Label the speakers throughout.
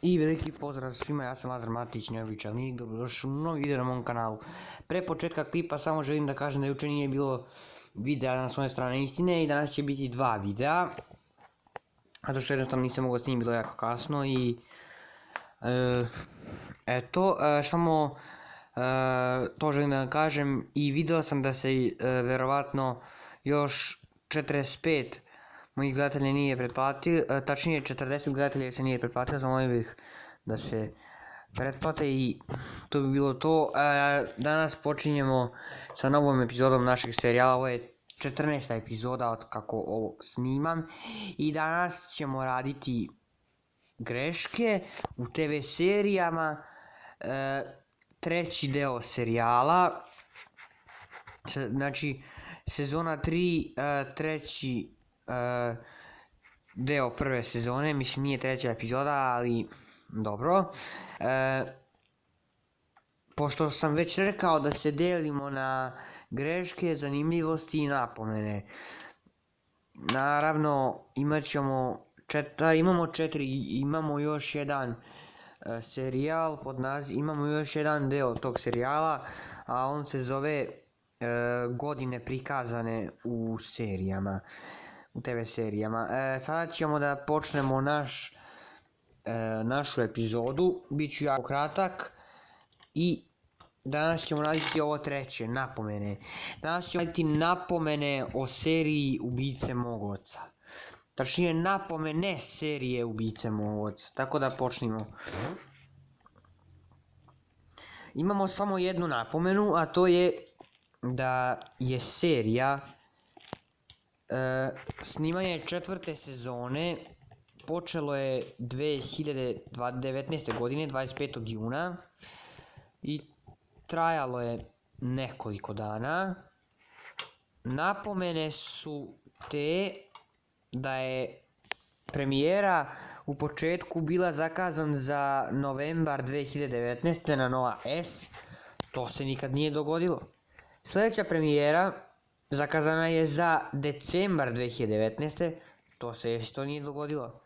Speaker 1: I veliki pozdrav svima, ja sam Lazar Matić, neobičan lik, dobrodošli u novi video na mom kanalu. Pre početka klipa samo želim da kažem da juče nije bilo videa na svojoj strane istine i danas će biti dva videa. Zato što jednostavno nisam mogao snimiti, bilo jako kasno i... eto, samo to želim da kažem i video sam da se verovatno još 45 mojih gledatelja nije pretplatio, tačnije 40 gledatelja se nije pretplatio, zamolio bih da se pretplate i to bi bilo to. Danas počinjemo sa novom epizodom našeg serijala, ovo je 14. epizoda od kako ovo snimam i danas ćemo raditi greške u TV serijama, treći deo serijala, znači sezona 3, treći deo prve sezone, mislim nije treća epizoda, ali dobro. Pošto sam već rekao da se delimo na greške, zanimljivosti i napomene, naravno imamo još jedan serijal pod nazivom, imamo još jedan deo tog serijala, a on se zove godine prikazane u serijama, u TV serijama. Sada ćemo da počnemo našu epizodu, bit ću jako kratak i danas ćemo raditi ovo treće, napomene. Danas ćemo raditi napomene o seriji Ubice mog oca. Tačnije napomene serije Ubice mog oca, tako da počnemo. Imamo samo jednu napomenu, a to je da je serija snimanje četvrte sezone počelo je 2019. godine 25. juna i trajalo je nekoliko dana. Napomene su te da je premijera u početku bila zakazan za novembar 2019. na Nova S, to se nikad nije dogodilo. Sljedeća premijera zakazana je za decembar 2019. To se isto nije dogodilo.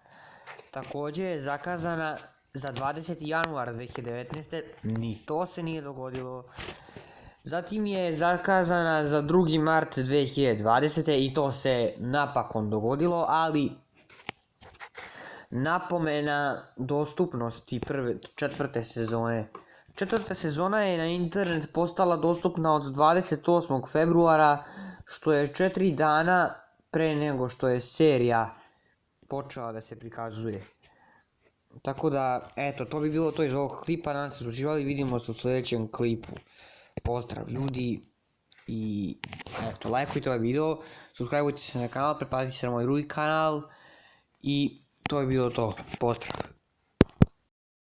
Speaker 1: Također je zakazana za 20. januar 2019. Ni to se nije dogodilo. Zatim je zakazana za 2. mart 2020. i to se napokon dogodilo, ali napomena dostupnosti četvrte sezone. Četvrta sezona je na internet postala dostupna od 28. februara, što je 4 dana pre nego što je serija počela da se prikazuje. Tako da, eto, to bi bilo to iz ovog klipa, nadam se da ste uživali, vidimo se u sljedećem klipu. Pozdrav ljudi i eto, lajkujte ovaj video, subscribeujte se na kanal, pretplatite se na moj drugi kanal i to je bilo to, pozdrav.